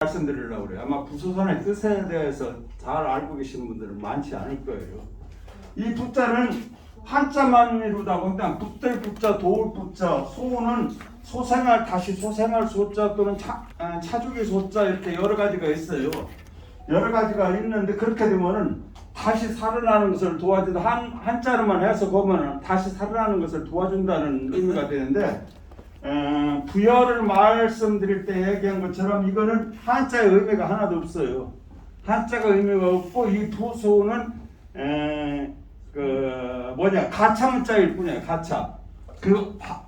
말씀드리려고 그래요. 아마 부소산의 뜻에 대해서 잘 알고 계시는 분들은 많지 않을 거예요. 이 부자는 한자만 이루다고 그냥 붙들 부자, 도울 부자, 소는 소생할, 다시 소생할 소자 또는 차주기 소자 이렇게 여러 가지가 있어요. 여러 가지가 있는데 그렇게 되면은 다시 살아나는 것을 도와준다. 한자로만 해서 보면은 다시 살아나는 것을 도와준다는 의미가 되는데 부여를 말씀드릴 때 얘기한 것처럼 이거는 한자의 의미가 하나도 없어요. 한자가 의미가 없고 이 부소는 가차 문자일 뿐이에요. 가차.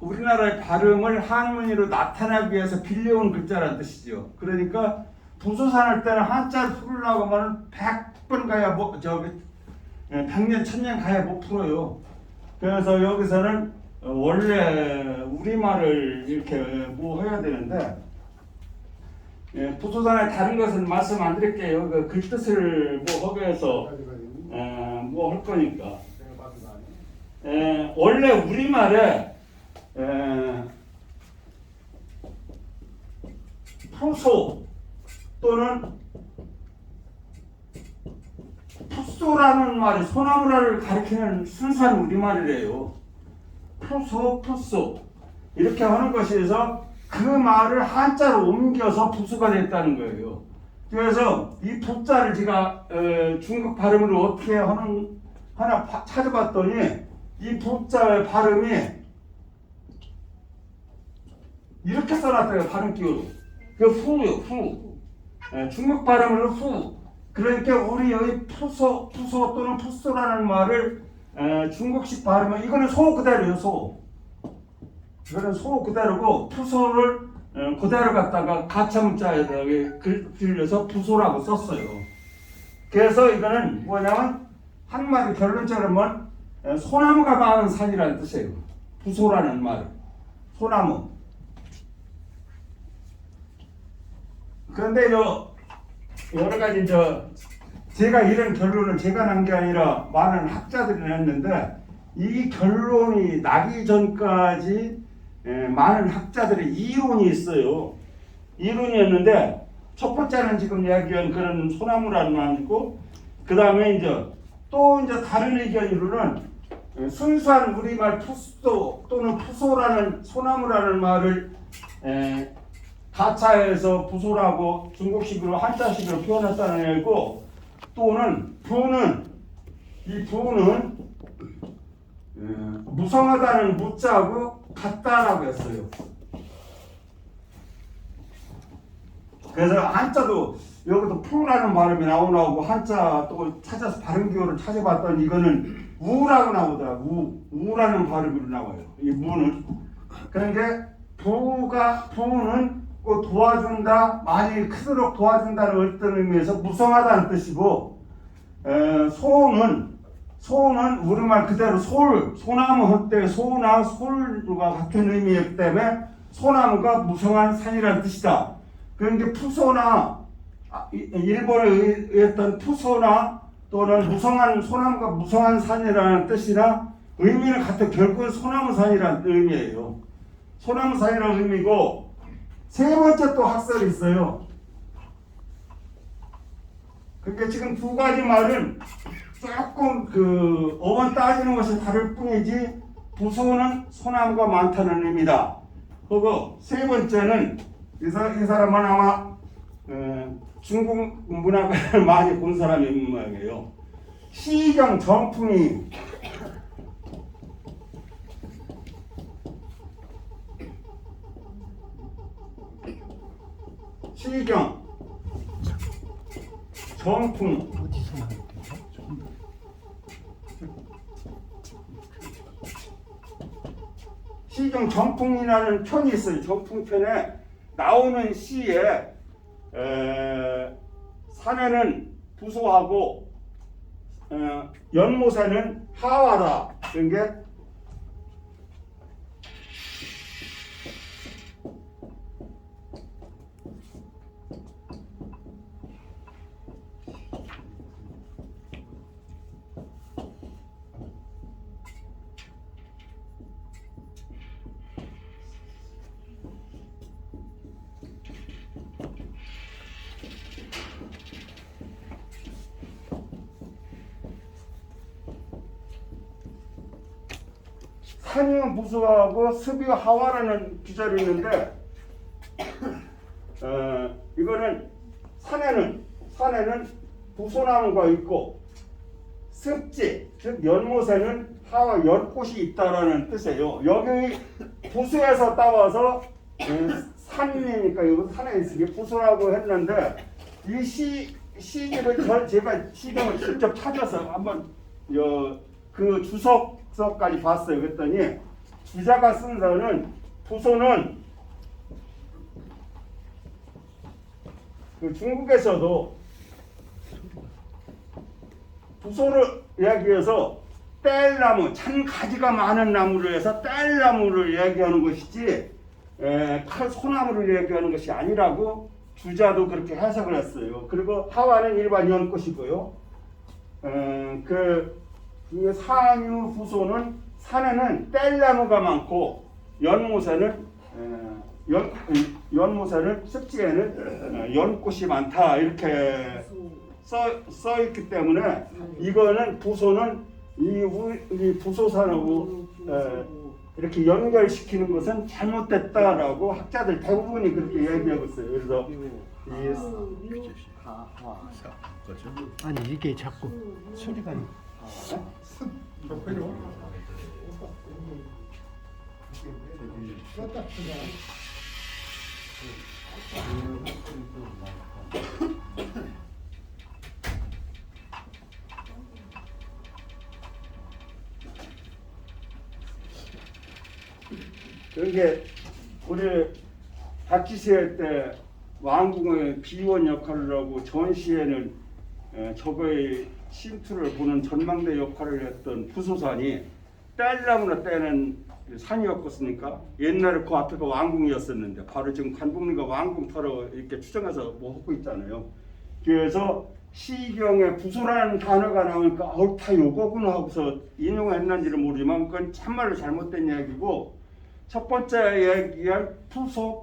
우리나라의 발음을 한문으로 나타나기 위해서 빌려온 글자라는 뜻이죠. 그러니까 부소산 할 때는 한자를 풀으려고 하면 100번 가야 백년 천년 가야 못 풀어요. 그래서 여기서는 원래 우리말을 이렇게 해야 되는데 부소산의 다른 것은 말씀 안 드릴게요. 그 뜻을 하기 위해서 할 거니까. 원래 우리말에 푸소 또는 푸소라는 말이 소나무라를 가리키는 순수한 우리말이래요. 푸소 이렇게 하는 것에서 그 말을 한자로 옮겨서 부수가 됐다는 거예요. 그래서 이 부자를 제가 중국 발음으로 어떻게 하나 찾아봤더니 이 부자의 발음이 이렇게 써놨어요. 발음 기호로. 그 후요, 후. 중국 발음으로 후. 그러니까 우리 여기 푸소 또는 푸소라는 말을 중국식 발음은 이거는 소 그대로예요. 소. 이거는 소 그대로고 푸소를 그대로 갖다가 가차 문자에다가 들려서 부소라고 썼어요. 그래서 이거는 뭐냐면 한마디 결론처럼은 소나무가 많은 산이라는 뜻이에요. 부소라는 말. 소나무. 그런데 여러 가지 제가 이런 결론을 제가 난 게 아니라 많은 학자들이 냈는데 이 결론이 나기 전까지 많은 학자들의 이론이 있어요. 이론이었는데 첫 번째는 지금 이야기한 그런 소나무라는 말이고 그 다음에 또 다른 의견으로는 순수한 우리말 푸소 또는 푸소라는 소나무라는 말을 가차에서 부소라고 중국식으로 한자식으로 표현했다는 얘기고 또는 이 부는 무성하다는 무자하고 같다라고 했어요. 그래서 한자도 여기도 푸라는 발음이 나오고 한자 또 찾아서 발음 기호를 찾아봤더니 이거는 우라고 나오더라고. 우라는 발음으로 나와요. 이 무는. 그러니까 부는 도와준다, 많이 크도록 도와준다는 어떤 의미에서 무성하다는 뜻이고, 소는 우리말 그대로 소나무 헛때 소나 솔과 같은 의미이기 때문에 소나무가 무성한 산이라는 뜻이다. 그러니까 푸소나 일본에 의했던 푸소나 또는 무성한 소나무가 무성한 산이라는 뜻이나 의미는 같아. 결국은 소나무 산이라는 의미예요. 소나무 산이라는 의미고 세 번째 또 학설이 있어요. 그러니까 지금 두 가지 말은 조금 어원 따지는 것이 다를 뿐이지 부소는 소나무가 많다는 의미다. 그리고 세 번째는 이 사람은 아마 중국 문학을 많이 본 사람인 모양이에요. 시경 정풍이 시경 정풍 시경 정풍이라는 편이 있어요. 정풍편에 나오는 시에 산에는 부소하고 연못에는 하와다. 그런 게 산유 부수하고 습유 하화라는 기절이 있는데 이거는 산에는 부소나무가 있고 습지 즉 연못에는 하와 연꽃이 있다라는 뜻이에요. 여기 부수에서 따와서 산이니까 이거 산에 있으니 부수라고 했는데 이 시집을 제가 시경을 직접 찾아서 한번 그 주석서까지 봤어요. 그랬더니 주자가 쓴 거는 부소는 그 중국에서도 부소를 이야기해서 뗄나무, 찬 가지가 많은 나무를 해서 뗄나무를 이야기하는 것이지 칼 소나무를 이야기하는 것이 아니라고 주자도 그렇게 해석을 했어요. 그리고 하와는 일반 연꽃이고요. 그 산유 부소는 산에는 뗄나무가 많고 연못에는 습지에는 연꽃이 많다 이렇게 써 있기 때문에 이거는 부소는 이 부소산하고 이렇게 연결시키는 것은 잘못됐다라고 학자들 대부분이 그렇게 얘기하고 있어요. 그래서 아니 이게 자꾸 소리가 그게 우리 박지세 때 왕궁의 비원 역할을 하고 전시에는 저거의 신투를 보는 전망대 역할을 했던 부소산이 뗄나무나 떼는 산이었겠습니까? 옛날에 그 앞에가 왕궁이었었는데 바로 지금 관복리가 왕궁터로 이렇게 추정해서 뭐 하고 있잖아요. 그래서 시경에 부소라는 단어가 나오니까 다 요거구나 하고서 인용했는지는 모르지만 그건 참말로 잘못된 이야기고 첫 번째 얘기한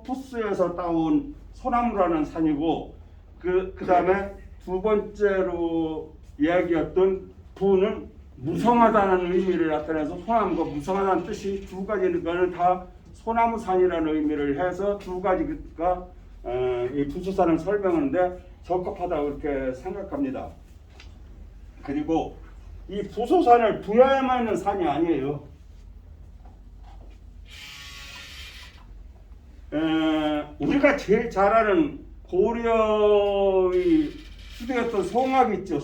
푸스에서 따온 소나무라는 산이고 그 다음에 두 번째로 이야기했던 부는 무성하다는 의미를 나타내서 소나무가 무성하다는 뜻이 두 가지는 다 소나무산이라는 의미를 해서 두 가지가 이 부소산을 설명하는데 적합하다고 그렇게 생각합니다. 그리고 이 부소산을 부여에만 있는 산이 아니에요. 우리가 제일 잘 아는 고려의 수도였던 송악 있죠.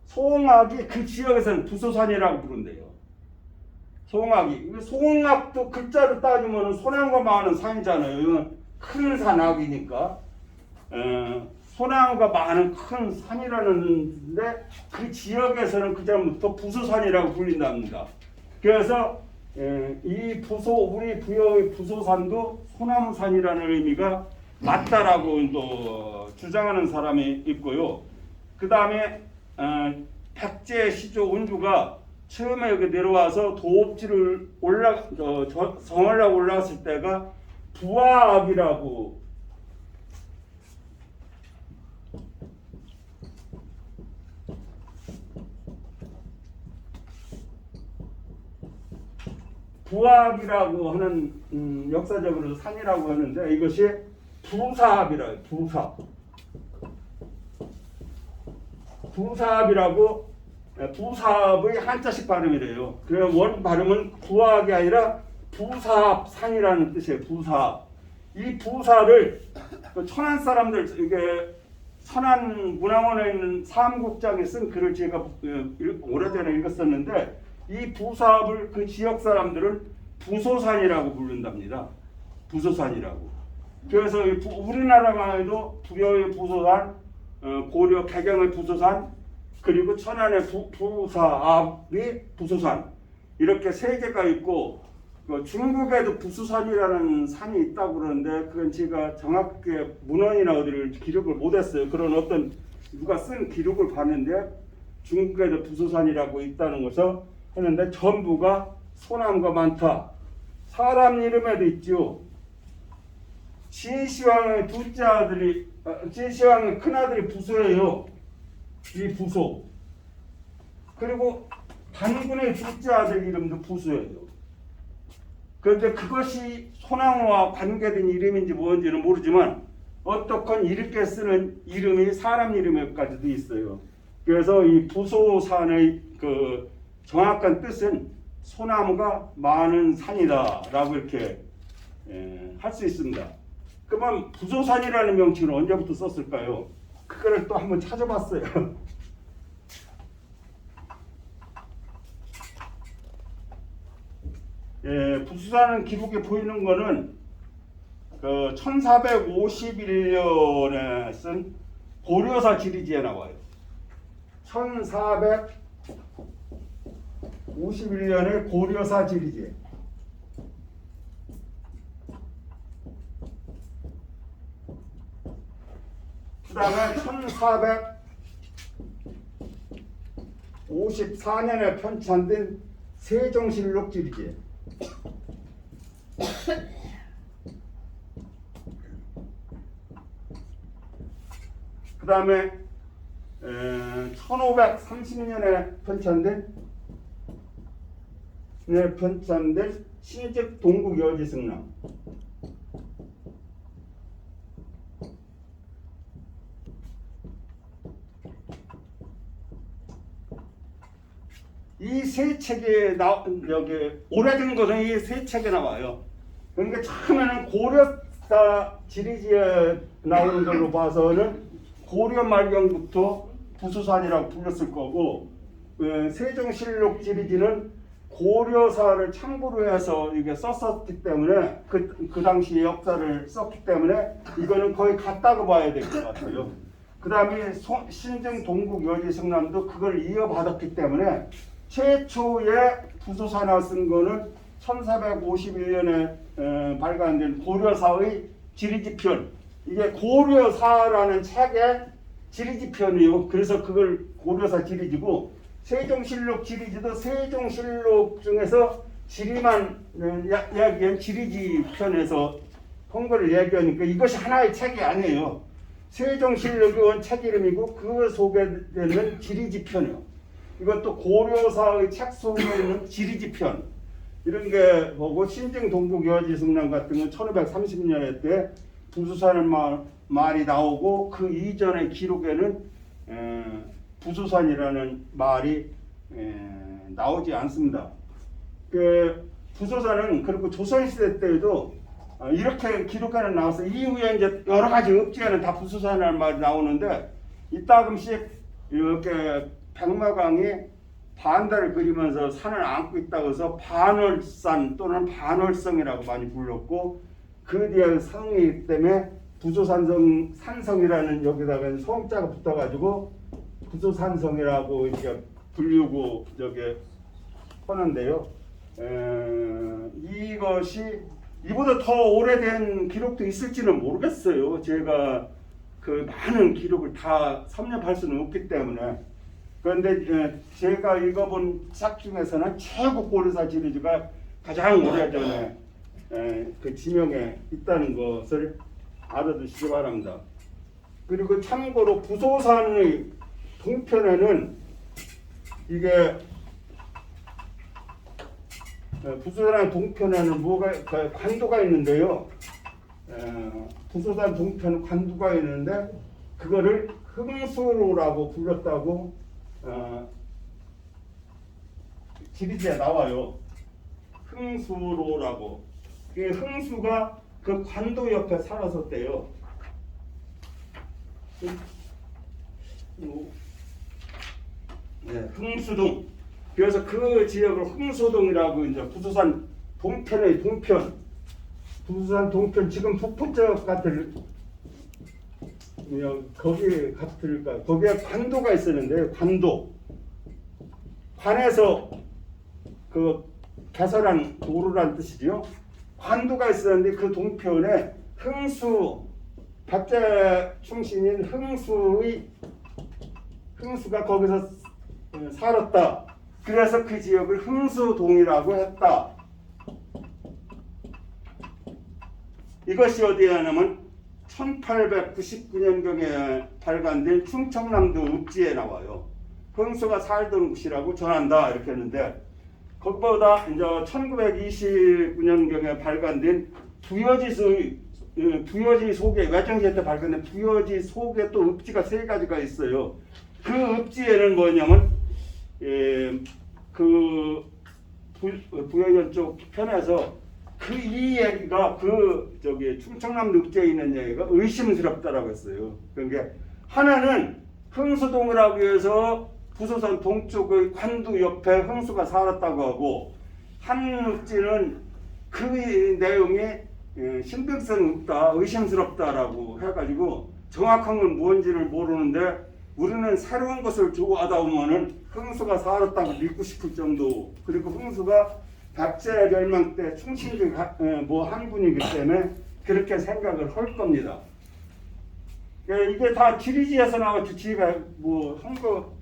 송악이 그 지역에서는 부소산이라고 부른대요. 송악도 글자로 따지면 소나무가 많은 산이잖아요. 이건 큰 산악이니까 소나무가 많은 큰 산이라는데 그 지역에서는 그전부터 부소산이라고 불린답니다. 그래서 이 우리 부여의 부소산도 소나무산이라는 의미가 맞다라고 또 주장하는 사람이 있고요. 그 다음에 백제 시조 운주가 처음에 여기 내려와서 도읍지를 성하려고 올라갔을 때가 부화읍이라고 부합이라고 하는 역사적으로 산이라고 하는데 이것이 부사합이라고 해요. 부사합이라고 부사합의 한자식 발음이래요. 그래서 원 발음은 부합이 아니라 부사합산이라는 뜻이에요. 부사합. 이 부사를 천안 사람들 이게 천안 문화원에 있는 사암국장이 쓴 글을 제가 오래전에 읽었었는데 이 부사합을 그 지역 사람들은 부소산이라고 부른답니다. 부소산이라고. 그래서 우리나라만 해도 부여의 부소산, 고려 개경의 부소산, 그리고 천안의 부사합이 부소산 이렇게 세 개가 있고 중국에도 부소산이라는 산이 있다고 그러는데 그건 제가 정확하게 문헌이나 어디를 기록을 못했어요. 그런 어떤 누가 쓴 기록을 봤는데 중국에도 부소산이라고 있다는 것을 했는데 전부가 소나무가 많다. 사람 이름에도 있죠. 진시황의 진시황의 큰아들이 부소예요. 이 부소. 그리고 단군의 둘째 아들 이름도 부소예요. 그런데 그것이 소나무와 관계된 이름인지 뭔지는 모르지만 어떻건 이렇게 쓰는 이름이 사람 이름까지도 있어요. 그래서 이 부소산의 그 정확한 뜻은 소나무가 많은 산이다라고 이렇게 할 수 있습니다. 그러면 부소산이라는 명칭은 언제부터 썼을까요? 그거를 또 한번 찾아봤어요. 부소산은 기록에 보이는 거는 그 1451년에 쓴 고려사 지리지에 나와요. 1451년의 고려사 지리지. 그 다음에 1454년에 편찬된 세종실록 지리지. 그 다음에 1530년에 편찬된 신즉 동국 여지승남. 이 세 책에 여기 오래된 것은 이 세 책에 나와요. 그러니까 처음에는 고려사 지리지에 나오는 걸로 봐서는 고려 말경부터 부소산이라고 불렀을 거고, 세종실록 지리지는 고려사를 참고로 해서 이게 썼었기 때문에 그 당시 역사를 썼기 때문에 이거는 거의 같다고 봐야 될 것 같아요. 그 다음에 신증 동국 여지승남도 그걸 이어받았기 때문에 최초의 부소산을 쓴 거는 1451년에 발간된 고려사의 지리지편. 이게 고려사라는 책의 지리지편이요. 그래서 그걸 고려사 지리지고, 세종실록 지리지도 세종실록 중에서 지리만 이야기한 지리지편에서 한 거를 이야기하니까 이것이 하나의 책이 아니에요. 세종실록이 원 책 이름이고 그 속에 되는 지리지편이요. 이것도 고려사의 책 속에 있는 지리지편. 이런 게 보고, 신증 동국 여지승남 같은 건 1530년에 때 부소산은 말이 나오고 그 이전의 기록에는 부소산이라는 말이 나오지 않습니다. 그 부소산은 그리고 조선시대 때에도 이렇게 기록에는 나와서 이후에 이제 여러 가지 읍지에는 다 부소산이라는 말이 나오는데, 이따금씩 이렇게 백마강이 반달을 그리면서 산을 안고 있다고 해서 반월산 또는 반월성이라고 많이 불렀고, 그 뒤에 성이기 때문에 부소산성이라는 여기다가 성자가 붙어가지고 부소산성이라고 이렇게 불리고 저게 하는데요. 이것이 이보다 더 오래된 기록도 있을지는 모르겠어요. 제가 그 많은 기록을 다 섭렵할 수는 없기 때문에. 그런데 제가 읽어본 책 중에서는 최고 고려사 지리지가 가장 오래전에 그 지명에 있다는 것을 알아두시기 바랍니다. 그리고 참고로 부소산의 동편에는 이게 부소산의 동편에는 뭐가 관도가 있는데요. 부소산 동편 관도가 있는데 그거를 흥수로라고 불렀다고 지리지에 나와요. 흥수로라고. 그 흥수가 그 관도 옆에 살았었대요. 흥수동. 그래서 그 지역을 흥수동이라고, 이제 부소산 동편의 동편, 부소산 동편 지금 북부쪽 같을 거기 같을까? 거기에 관도가 있었는데, 관에서 그 개설한 도로란 뜻이죠. 관도가 있었는데 그 동편에 박제 충신인 흥수가 거기서 살았다. 그래서 그 지역을 흥수동이라고 했다. 이것이 어디에 하냐면 1899년경에 발간된 충청남도 읍지에 나와요. 흥수가 살던 곳이라고 전한다 이렇게 했는데 그것보다 이제 1929년경에 발간된 부여지 속에 외정시대 때 발간된 부여지 속에 또 읍지가 3가지가 있어요. 그 읍지에는 뭐냐면 그 부여전 쪽 편에서 이 얘기가 충청남도 읍지에 있는 얘기가 의심스럽다라고 했어요. 그러니까 하나는 흥수동이라고 해서 부소선 동쪽의 관두 옆에 흥수가 살았다고 하고 한 읍지는 그 내용이 신빙성이 없다, 의심스럽다라고 해가지고 정확한 건 뭔지를 모르는데 우리는 새로운 것을 조하다 보면은 흥수가 살았다고 믿고 싶을 정도. 그리고 흥수가 백제 멸망 때 충신지 한 분이기 때문에 그렇게 생각을 할 겁니다. 이게 다 지리지에서 나왔지 지가 한거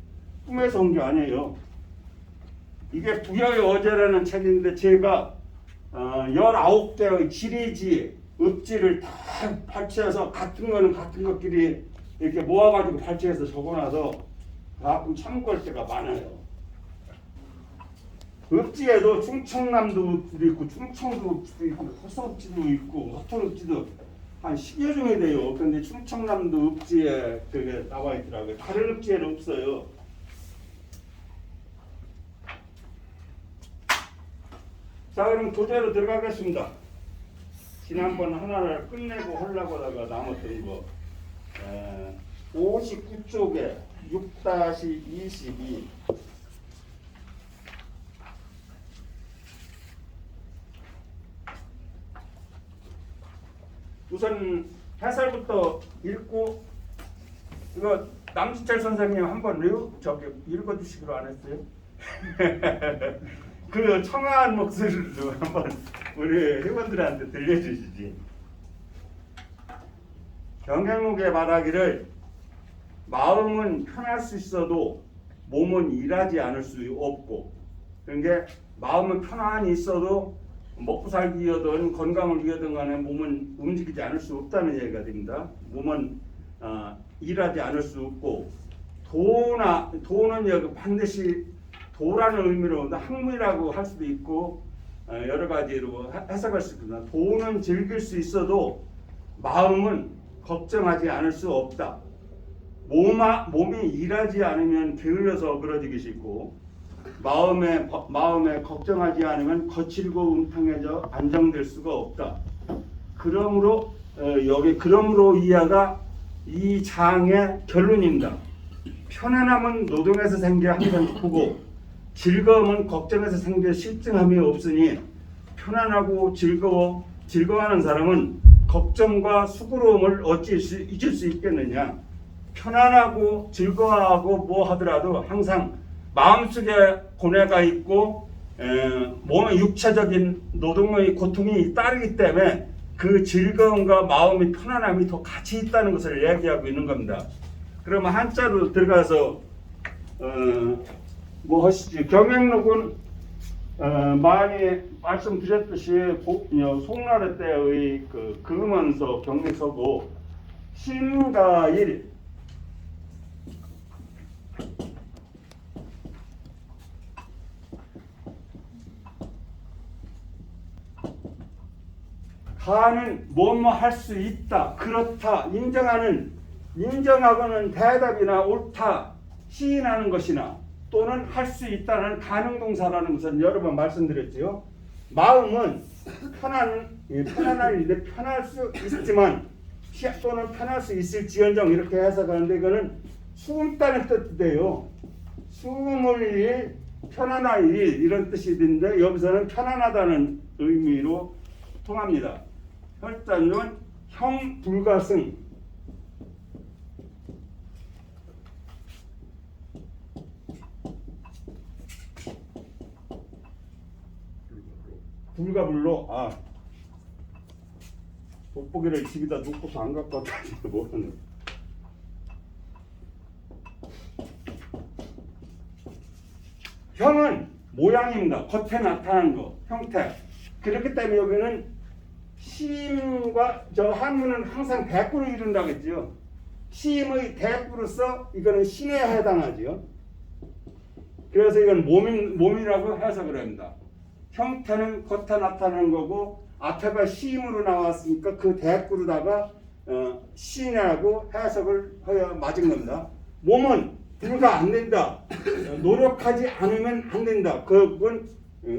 꿈에서 온 게 아니에요. 이게 부여의 어제라는 책인데 제가 19개의 지리지, 읍지를 다 발췌해서 같은 거는 같은 것끼리 이렇게 모아가지고 발췌해서 적어놔서 가끔 참고할 때가 많아요. 읍지에도 충청남도 읍지도 있고 충청도 읍지도 있고 호서읍지도 있고 서촌읍지도 한 10여 종이 돼요. 그런데 충청남도 읍지에 그게 나와 있더라고요. 다른 읍지에는 없어요. 자, 그럼 도제로 들어가겠습니다. 지난번 하나를 끝내고 하려고 하다가 남았던 거 59쪽에 6-22 우선 해설부터 읽고 이거 남지철 선생님 한번 읽어주시기로 안 했어요? 그 청아한 목소리로 한번 우리 회원들한테 들려주시지. 경행록에 말하기를 마음은 편할 수 있어도 몸은 일하지 않을 수 없고, 그러니까 마음은 편안히 있어도 먹고 살기 위하든 건강을 위하든 간에 몸은 움직이지 않을 수 없다는 얘기가 됩니다. 몸은 일하지 않을 수 없고 도는 여기 반드시 도라는 의미로 학문이라고 할 수도 있고 여러 가지로 해석할 수 있습니다. 도는 즐길 수 있어도 마음은 걱정하지 않을 수 없다. 몸이 일하지 않으면 게을러서 어그러지기 쉽고 마음에 걱정하지 않으면 거칠고 음탕해져 안정될 수가 없다. 그러므로 그러므로 이하가 이 장의 결론입니다. 편안함은 노동에서 생겨 항상 기쁘고 즐거움은 걱정에서 생겨 실증함이 없으니 편안하고 즐거워하는 사람은 걱정과 수고로움을 어찌 잊을 수 있겠느냐. 편안하고 즐거워하고 뭐 하더라도 항상 마음속에 고뇌가 있고 몸의 육체적인 노동의 고통이 따르기 때문에 그 즐거움과 마음의 편안함이 더 같이 있다는 것을 얘기하고 있는 겁니다. 그러면 한자로 들어가서 뭐 하시지? 경행록은 많이 말씀드렸듯이 송나라 때의 그 금원서 경리서고 신가일 가는 뭐뭐 할 수 있다, 그렇다, 인정하고는 대답이나 옳다, 시인하는 것이나 또는 할 수 있다는 가능동사라는 것은 여러 번 말씀드렸지요. 마음은 편안한 일인데 편할 수 있지만 또는 편할 수 있을지언정 이렇게 해석하는데 이거는 숨다는 뜻도 돼요. 숨을 일, 편안한 일 이런 뜻이 있는데 여기서는 편안하다는 의미로 통합니다. 혈자는 형 불가승 불가불로 돋보기를 집에다 놓고서 안 갖고 왔다니 뭐하는. 형은 모양입니다. 겉에 나타나는 거, 형태. 그렇기 때문에 여기는 시임과 저 한문은 항상 대꾸를 이룬다겠죠. 시임의 대꾸로서 이거는 신에 해당하죠. 그래서 이건 몸이라고 해석을 합니다. 형태는 겉에 나타나는 거고 앞에가 시임으로 나왔으니까 그 대꾸로다가 신이라고 해석을 해야 맞은 겁니다. 몸은 불가 안 된다. 노력하지 않으면 안 된다. 그건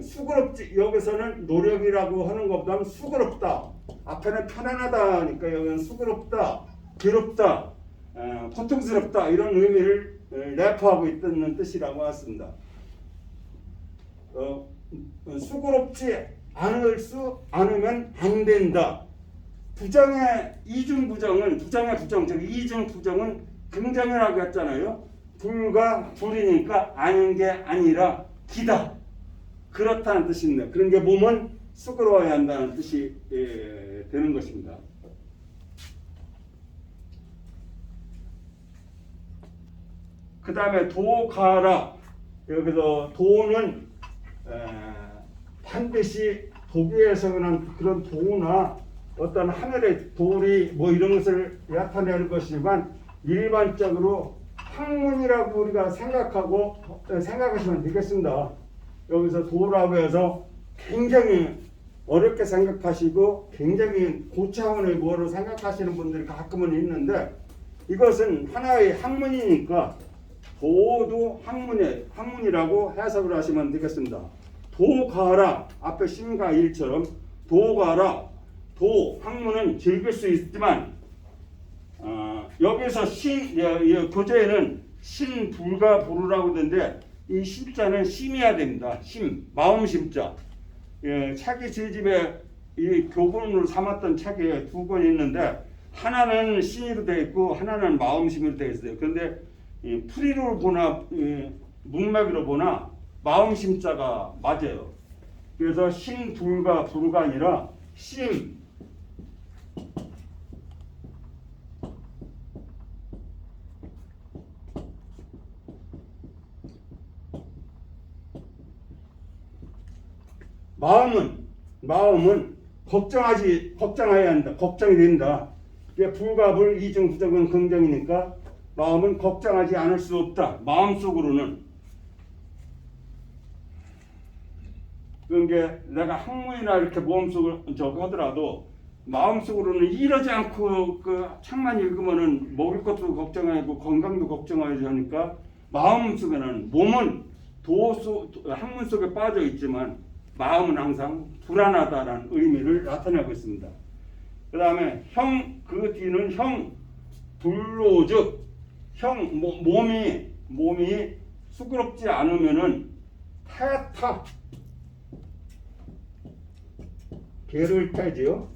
수고롭지. 여기서는 노력이라고 하는 것보다는 수고롭다. 앞에는 편안하다 하니까 여기는 수고롭다, 괴롭다, 고통스럽다 이런 의미를 내포하고 있다는 뜻이라고 했습니다. 수고롭지 않으면 안 된다. 부정의 이중 부정은 부정의 부정, 즉 이중 부정은 긍정이라고 했잖아요. 불과 불이니까 아닌 게 아니라 기다. 그렇다는 뜻입니다. 그런 게 몸은 수고로워야 한다는 뜻이 되는 것입니다. 그 다음에 도가라. 여기서 도는 반드시 도교에서 그런 도나 어떤 하늘의 돌이 뭐 이런 것을 나타내는 것이지만 일반적으로 학문이라고 우리가 생각하시면 되겠습니다. 여기서 도라고 해서 굉장히 어렵게 생각하시고 굉장히 고차원의 뭐로 생각하시는 분들이 가끔은 있는데 이것은 하나의 학문이니까 도도 학문이라고 해석을 하시면 되겠습니다. 도가라 앞에 신과 일처럼 도가라 도 학문은 즐길 수 있지만 여기서 교재에는 신불가 부르라고 되는데 이 심자는 심이야 됩니다. 심 마음 심자. 책이 제 집에 이 교본으로 삼았던 책이 두 권 있는데 하나는 신으로 되어 있고 하나는 마음심으로 되어 있어요. 그런데 풀이로 보나 문맥으로 보나 마음심자가 맞아요. 그래서 신불가 부르가 아니라 심 마음은 걱정해야 한다. 걱정이 된다. 불가불 이중 부정은 긍정이니까 마음은 걱정하지 않을 수 없다. 마음속으로는 그게 내가 학문이나 이렇게 몸속을 하더라도 마음속으로는 이러지 않고 그 책만 읽으면은 먹을 것도 걱정하고 건강도 걱정하지 하니까 마음속에는 몸은 학문 속에 빠져 있지만 마음은 항상 불안하다라는 의미를 나타내고 있습니다. 그 다음에 그 뒤는 불로즉 몸이 수그럽지 않으면은 태타 개를 태지요.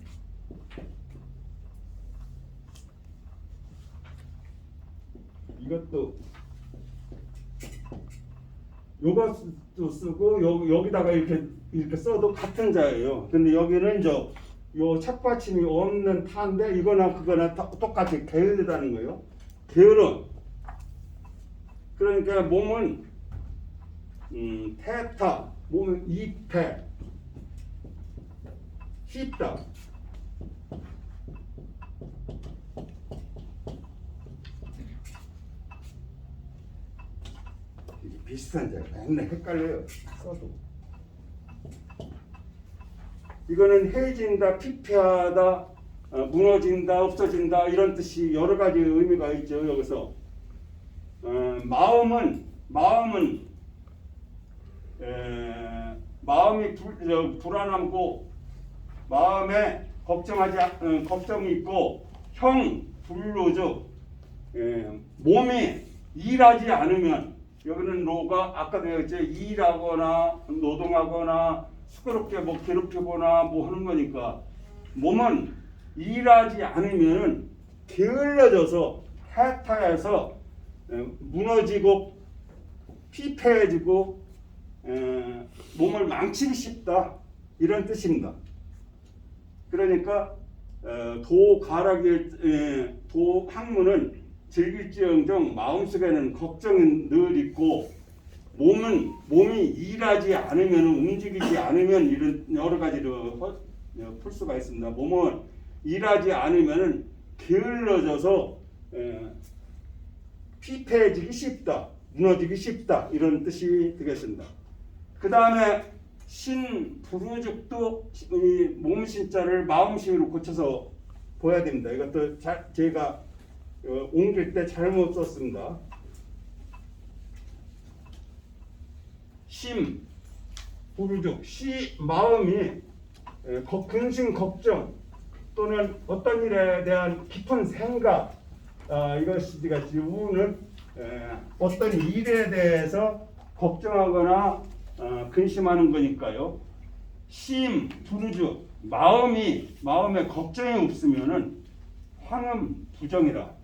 이것도 요것도 쓰고 여기다가 이렇게 써도 같은 자예요. 근데 여기는 요 책받침이 없는 타인데 이거나 그거나 똑같이 게으르다는 거예요. 게으름. 그러니까 몸은 태타, 몸은 이패, 씹다. 비슷한 자 맨날 헷갈려요. 써도. 이거는 해진다, 피폐하다, 무너진다, 없어진다 이런 뜻이 여러 가지 의미가 있죠. 여기서 마음이 불안하고 마음에 걱정이 있고 불로죠. 몸이 일하지 않으면 여기는 로가 아까 되었죠. 일하거나 노동하거나 수고롭게 괴롭히거나 하는 거니까 몸은 일하지 않으면 게을러져서 해탈해서 무너지고 피폐해지고 몸을 망치기 쉽다 이런 뜻입니다. 그러니까 학문은 즐길지언정 마음속에는 걱정은 늘 있고 몸이 일하지 않으면 움직이지 않으면 이런 여러 가지로 풀 수가 있습니다. 몸은 일하지 않으면 게을러져서 피폐해지기 쉽다, 무너지기 쉽다 이런 뜻이 되겠습니다. 그 다음에 신부르죽도 이 몸신자를 마음심으로 고쳐서 보야 됩니다. 이것도 제가 옮길 때 잘못 썼습니다. 심, 부르죽, 마음이 근심, 걱정 또는 어떤 일에 대한 깊은 생각 이것이가 우는 어떤 일에 대해서 걱정하거나 근심하는 거니까요. 심, 부르죽, 마음에 걱정이 없으면은 황음 부정이라.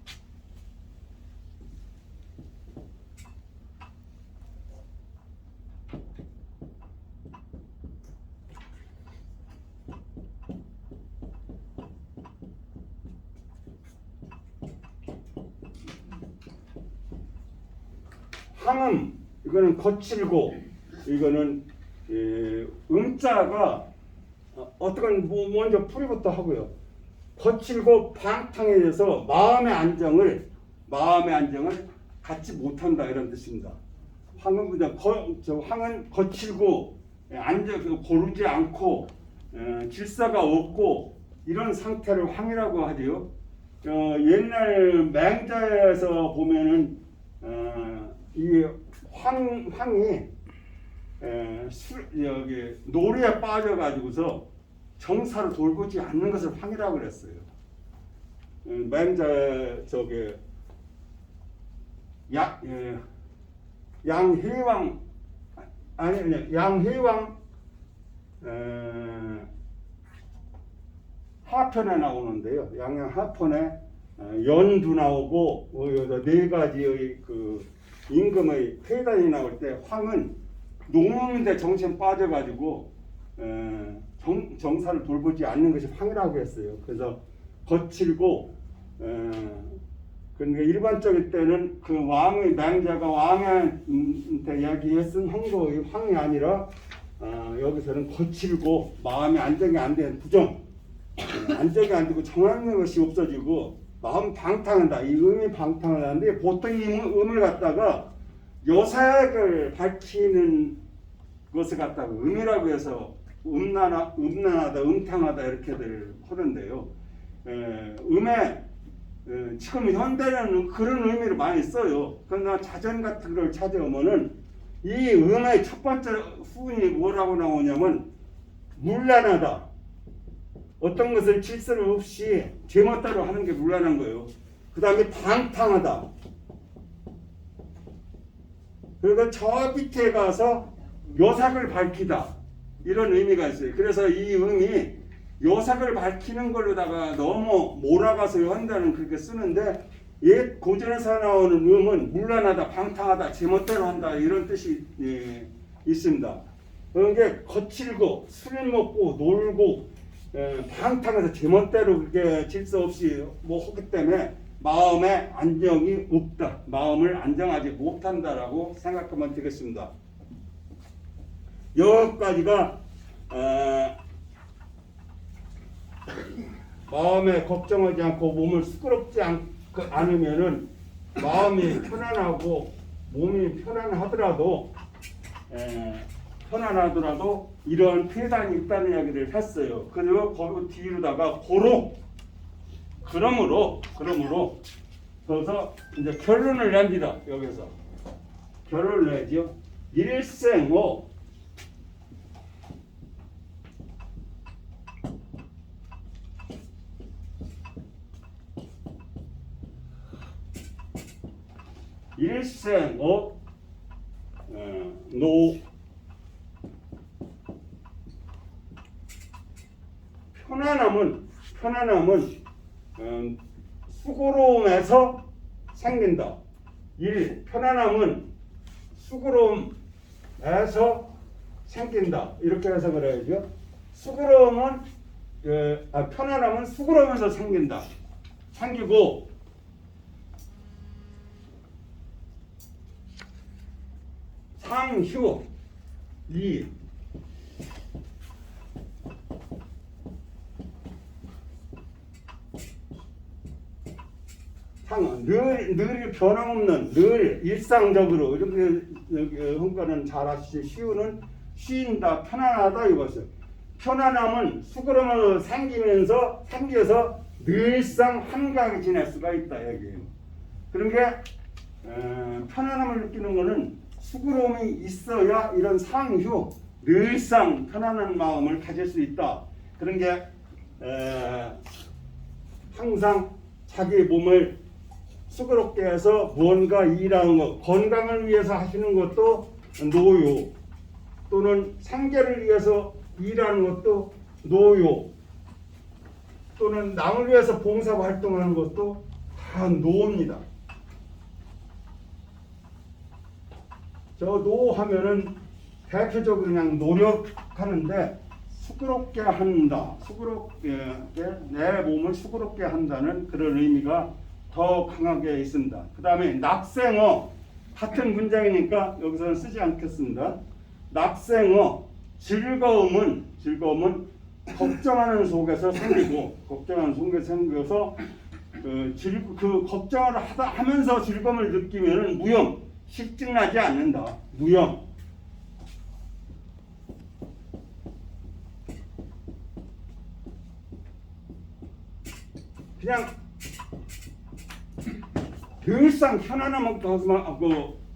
황음 이거는 거칠고 이거는 음자가 어떤 먼저 풀이부터 하고요. 거칠고 방탕해져서 마음의 안정을 갖지 못한다 이런 뜻입니다. 황은 황은 거칠고 고르지 않고 질서가 없고 이런 상태를 황이라고 하지요. 옛날 맹자에서 보면은 이 황이 여기 노래에 빠져가지고서 정사를 돌보지 않는 것을 황이라고 그랬어요. 맹자 양해왕 양해왕 하편에 나오는데요. 양양 하편에 연두 나오고 여기서 네 가지의 그 임금의 폐단이 나올 때 황은 농민인데 정신 빠져가지고 정사를 돌보지 않는 것이 황이라고 했어요. 그래서 거칠고 그러니까 일반적일 때는 그 왕의 맹자가 왕한테 이야기했은 홍도의 황이 아니라 여기서는 거칠고 마음이 안정이 안 된 부정, 안정이 안 되고 정하는 것이 없어지고 마음 방탕한다. 이 음이 방탕하다는데 보통 이 음을 갖다가 요색을 밝히는 것을 갖다가 음이라고 해서 음란하다, 음탕하다 이렇게들 하는데요. 음에 지금 현대는 그런 의미를 많이 써요. 그러나 자전 같은 걸 찾아오면은 이 음의 첫 번째 후문이 뭐라고 나오냐면 문란하다. 어떤 것을 질서를 없이 제멋대로 하는 게 문란한 거예요. 그 다음에 방탕하다. 그리고 저 밑에 가서 요삭을 밝히다. 이런 의미가 있어요. 그래서 이 음이 요삭을 밝히는 걸로다가 너무 몰아가서 현대는 그렇게 쓰는데 옛 고전에서 나오는 음은 문란하다, 방탕하다, 제멋대로 한다 이런 뜻이 있습니다. 그게 거칠고 술 먹고 놀고 방탕해서 제멋대로 그렇게 질서 없이 하기 때문에 마음에 안정이 없다. 마음을 안정하지 못한다라고 생각하면 되겠습니다. 여기까지가 마음에 걱정하지 않고 몸을 수그럽지 않으면은 마음이 편안하고 몸이 편안하더라도 이런 폐단이 있다는 이야기를 했어요. 그리고 거기 뒤로다가 그러므로 그래서 이제 결론을 냅니다. 여기서 결론을 내죠. 일생오 노 편안함은 수고로움에서 생긴다. 편안함은 수고로움에서 생긴다. 이렇게 해석을 해야죠. 편안함은 수고로움에서 생긴다. 생기고 상휴 늘 변함없는 늘 일상적으로 이렇게 한거는 잘 아시지 쉬우는 쉰다 편안하다 이것을 편안함은 수그러움으로 생겨서 늘상 한가하게 지낼 수가 있다 여기에요. 그런 게 편안함을 느끼는 것은 수고로움이 있어야 이런 상휴 늘상 편안한 마음을 가질 수 있다. 그런 게 항상 자기 몸을 수고롭게 해서 무언가 일하는 것, 건강을 위해서 하시는 것도 노요, 또는 생계를 위해서 일하는 것도 노요, 또는 남을 위해서 봉사 활동하는 것도 다 노입니다. 저 노하면은 대표적으로 그냥 노력하는데 수고롭게 한다, 수고롭게 내 몸을 수고롭게 한다는 그런 의미가 더 강하게 있습니다. 그 다음에 낙생어 같은 문장이니까 여기서는 쓰지 않겠습니다. 낙생어 즐거움은 걱정하는 속에서 생기고 걱정하는 속에서 생겨서 그 걱정을 하면서 즐거움을 느끼면은 무형 실증나지 않는다. 무형 그냥 늘상 편안함을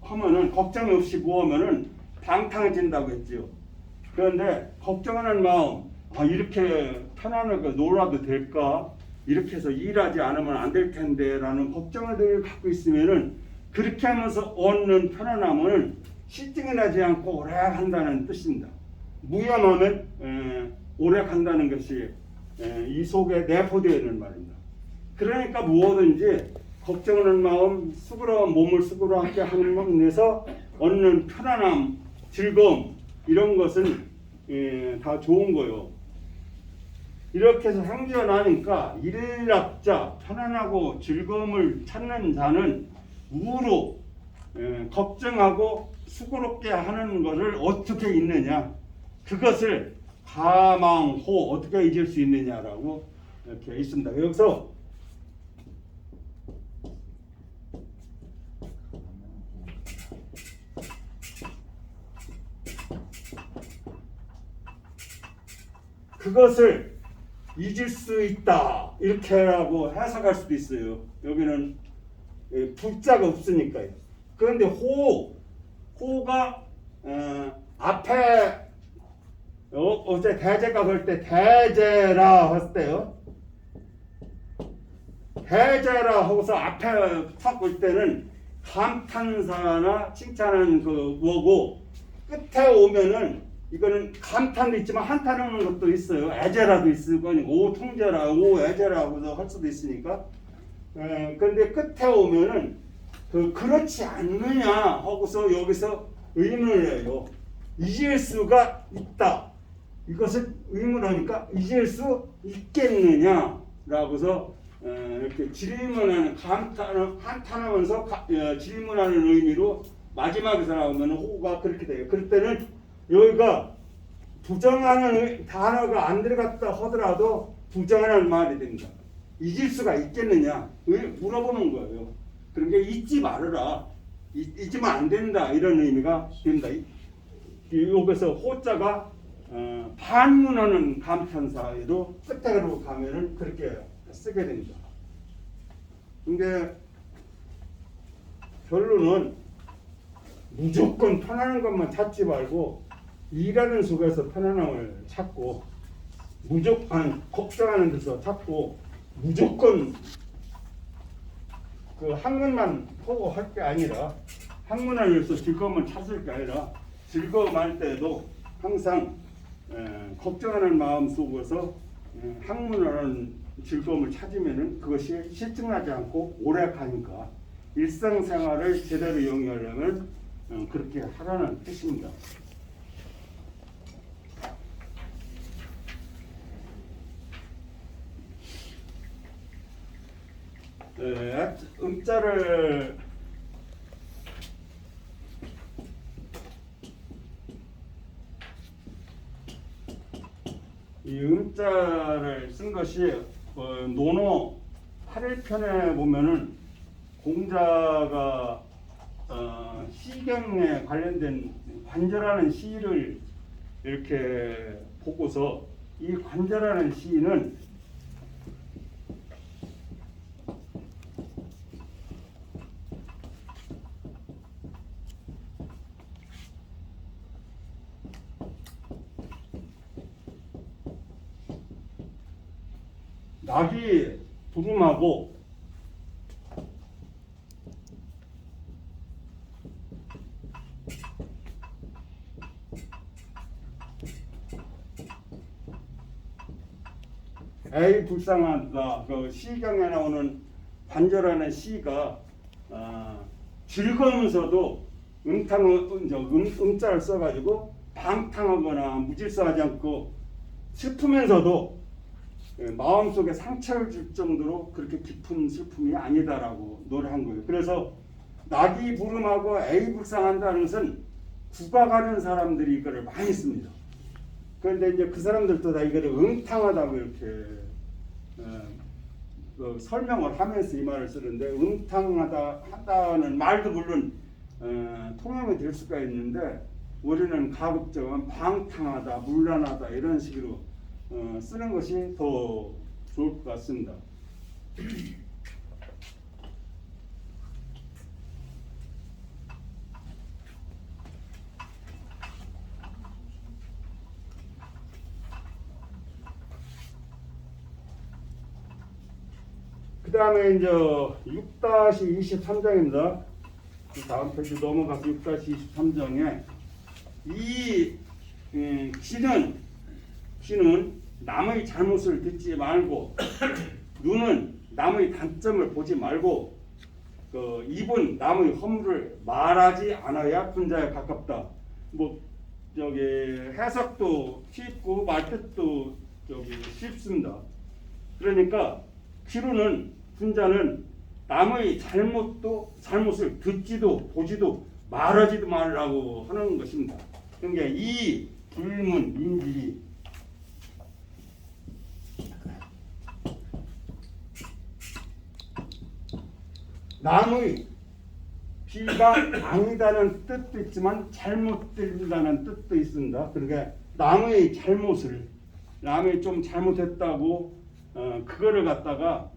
하면은 걱정이 없이 무하면은 방탕해진다고 했지요. 그런데 걱정하는 마음, 이렇게 편안하게 놀아도 될까? 이렇게 해서 일하지 않으면 안 될 텐데라는 걱정을 늘 갖고 있으면은 그렇게 하면서 얻는 편안함을 실증이 나지 않고 오래 간다는 뜻입니다. 무염하면 오래 간다는 것이 이 속에 내포되어 있는 말입니다. 그러니까 무엇든지 걱정하는 마음, 몸을 수고롭게 하는 것에서 얻는 편안함, 즐거움 이런 것은 다 좋은 거요. 이렇게 해서 생겨나니까 일락자, 편안하고 즐거움을 찾는 자는 우로 걱정하고 수고롭게 하는 것을 어떻게 잊느냐, 그것을 가망호 어떻게 잊을 수 있느냐라고 이렇게 있습니다. 여기서 그것을 잊을 수 있다 이렇게라고 해석할 수도 있어요. 여기는 불자가 없으니까요. 그런데 호가 앞에 어제 대제가 볼 때 대제라 했을 때요. 대제라 하고서 앞에 탁 볼 때는 감탄사나 칭찬하는 그 뭐고 끝에 오면은 이거는 감탄도 있지만 한탄하는 것도 있어요. 애제라도 있을 거니까 오통제라 오애제라고도 할 수도 있으니까. 그런데 끝에 오면은 그렇지 않느냐 하고서 여기서 의문을 해요. 잊을 수가 있다. 이것을 의문하니까 잊을 수 있겠느냐라고서 이렇게 질문하는 한탄하면서 질문하는 의미로 마지막에서 나오면 호가 그렇게 돼요. 그럴 때는 여기가 부정하는 단어가 안 들어갔다 하더라도 부정하는 말이 됩니다. 잊을 수가 있겠느냐 물어보는 거예요. 그런 게 잊지 말아라, 잊으면 안 된다 이런 의미가 됩니다. 여기서 호자가 반문하는 감탄사에도 끝으로 가면은 그렇게 쓰게 됩니다. 근데 결론은 무조건 편안한 것만 찾지 말고 일하는 속에서 편안함을 찾고 무조건 걱정하는 데서 찾고 무조건 그 학문만 보고 할 게 아니라 학문을 위해서 즐거움을 찾을 게 아니라 즐거움할 때도 항상 걱정하는 마음 속에서 학문하는 즐거움을 찾으면은 그것이 실증나지 않고 오래 가니까 일상생활을 제대로 영위하려면 그렇게 하라는 뜻입니다. 음자를 이 음자를 쓴 것이 논어 8일편에 보면은 공자가 시경에 관련된 관절하는 시를 이렇게 보고서 이 관절하는 시는 낙이 부름하고 에이 불쌍하다. 그 시경에 나오는 관절하는 시가 즐거우면서도 음자를 써가지고 방탕하거나 무질서하지 않고 슬프면서도 마음속에 상처를 줄 정도로 그렇게 깊은 슬픔이 아니다라고 노래한 거예요. 그래서 낙이 부름하고 에이 불쌍한다는 것은 국가가는 사람들이 이거를 많이 씁니다. 그런데 이제 그 사람들도 다 이거를 음탕하다고 이렇게 설명을 하면서 이 말을 쓰는데, 음탕하다는 말도 물론 통용이 될 수가 있는데 우리는 가급적이면 방탕하다, 문란하다 이런 식으로 쓰는 것이 더 좋을 것 같습니다. 그 다음에 이제 6-23장입니다. 다음 페이지 넘어가서 6-23장에 이 귀는 남의 잘못을 듣지 말고 눈은 남의 단점을 보지 말고 입은 남의 허물을 말하지 않아야 분자에 가깝다. 뭐 저기 해석도 쉽고 말뜻도 쉽습니다. 그러니까 귀로는 분자는 남의 잘못을 듣지도 보지도 말하지도 말라고 하는 것입니다. 그러니까 이 불문 인지 남의 비가 아니다는 뜻도 있지만 잘못된다는 뜻도 있습니다. 그러니까 남의 잘못을 남이 좀 잘못했다고 그거를 갖다가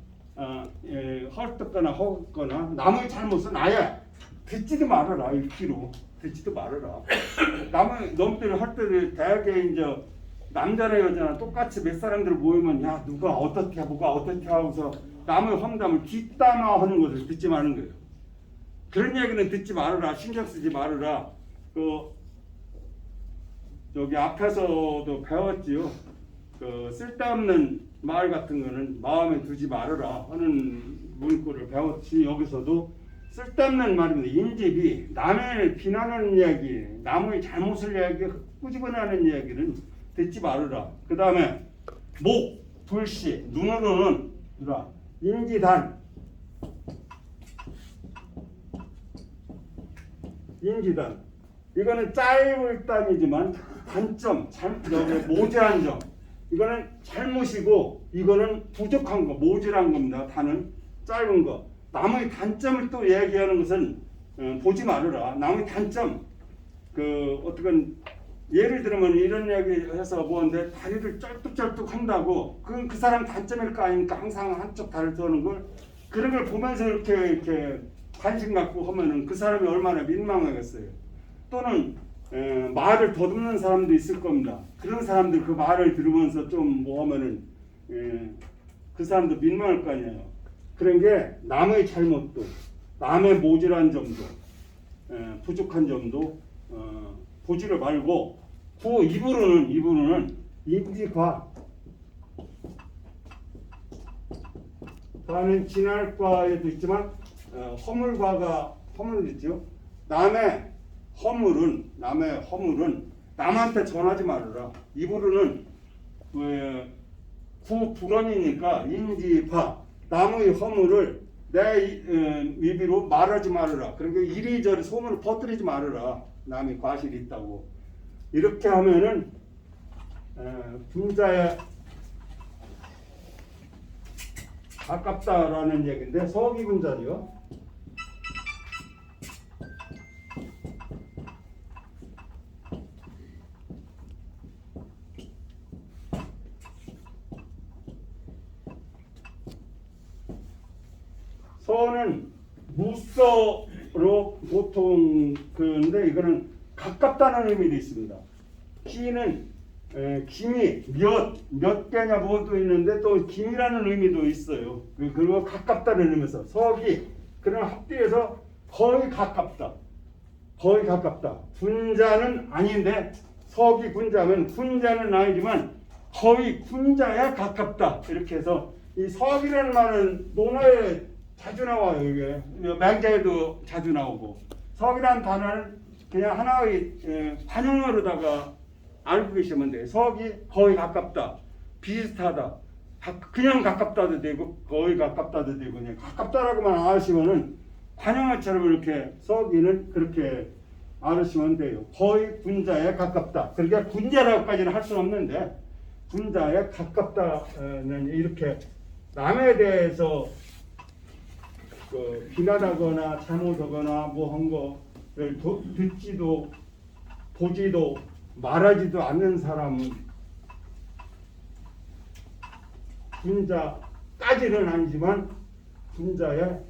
헐뜯거나 허겁거나 남의 잘못은 아예 듣지도 말아라. 읽기로 듣지도 말아라. 남의 놈들이 헐뜯을 대학에 이제 남자나 여자나 똑같이 몇 사람들 모이면 야 누가 어떻게 뭐가 어떻게 하고서 남의 험담을 뒷담화하는 것을 듣지 마는 거예요. 그런 얘기는 듣지 말아라. 신경 쓰지 말아라. 여기 앞에서도 배웠지요. 쓸데없는 말 같은 거는 마음에 두지 말아라 하는 문구를 배웠지. 여기서도 쓸데없는 말입니다. 인집이 남을 비난하는 이야기, 남의 잘못을 꾸집어내는 이야기는 듣지 말아라. 그 다음에 목, 불시, 눈으로는 인지단, 인지단. 이거는 짧을 단이지만 단점, 모자란 점. 이거는 잘못이고 이거는 부족한 거, 모자란 겁니다. 단은 짧은 거. 남의 단점을 또 얘기하는 것은 보지 말아라. 남의 단점, 어떻게 예를 들면 이런 얘기해서 뭐는데 다리를 쩔뚝쩔뚝 한다고 그건 그 사람 단점일 거 아닙니까? 항상 한쪽 다리를 드는 걸 그런 걸 보면서 이렇게 관심 갖고 하면은 그 사람이 얼마나 민망하겠어요. 또는 말을 더듬는 사람도 있을 겁니다. 그런 사람들 그 말을 들으면서 좀 뭐 하면은 그 사람도 민망할 거 아니에요. 그런 게 남의 잘못도, 남의 모질한 점도, 부족한 점도 보지를 말고 그 입으로는 인지과, 과는 진할과에도 있지만 허물도 있죠. 남의 허물은 남한테 전하지 말아라. 입으로는 불언이니까 인지파, 남의 허물을 내 입으로 말하지 말아라. 그러니까 이리저리 소문을 퍼뜨리지 말아라. 남이 과실이 있다고. 이렇게 하면은 분자에 가깝다라는 얘기인데 서기 분자죠. 서는 무서로 보통 그런데 이거는 가깝다는 의미도 있습니다. 기는 김이 몇 개냐 뭐도 있는데 또 김이라는 의미도 있어요. 그리고 가깝다는 의미에서 서기 그런 합디에서 거의 가깝다. 거의 가깝다. 군자는 아닌데 서기 군자면 군자는 아니지만 거의 군자에 가깝다. 이렇게 해서 이 서기라는 말은 논어에 자주 나와요. 이게 맹자에도 자주 나오고 서기라는 단어는 그냥 하나의 관용어로다가 알고 계시면 돼요. 서기 거의 가깝다. 비슷하다. 그냥 가깝다도 되고 거의 가깝다도 되고 그냥 가깝다라고만 아시면은 관용어처럼 이렇게 서기는 그렇게 알으시면 돼요. 거의 군자에 가깝다. 그러니까 군자라고까지는 할 수는 없는데 군자에 가깝다는 이렇게 남에 대해서 비난하거나 잘못하거나 뭐 한 거를 듣지도 보지도 말하지도 않는 사람은 군자까지는 아니지만 군자에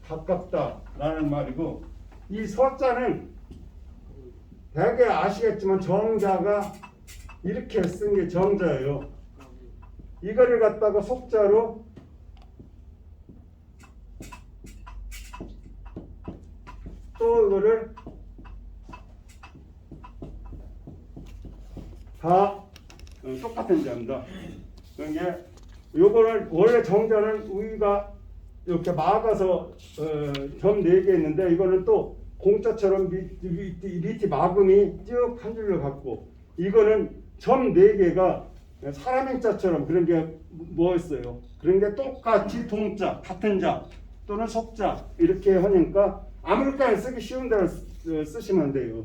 가깝다라는 말이고 이 서자는 대개 아시겠지만 정자가 이렇게 쓴 게 정자예요. 이거를 갖다가 속자로 또 이거를 다 똑같은 자입니다. 그러니까 요거를 원래 정자는 우리가 이렇게 막아서 점 4개 있는데 이거는 또 공자처럼 밑에 막음이 쭉 한 줄로 갖고 이거는 점 4개가 사람인 자처럼 그런 게 뭐였어요? 그런 게 똑같이 동자, 같은 자 또는 속자 이렇게 하니까 아무렇게나 쓰기 쉬운 대로 쓰시면 돼요.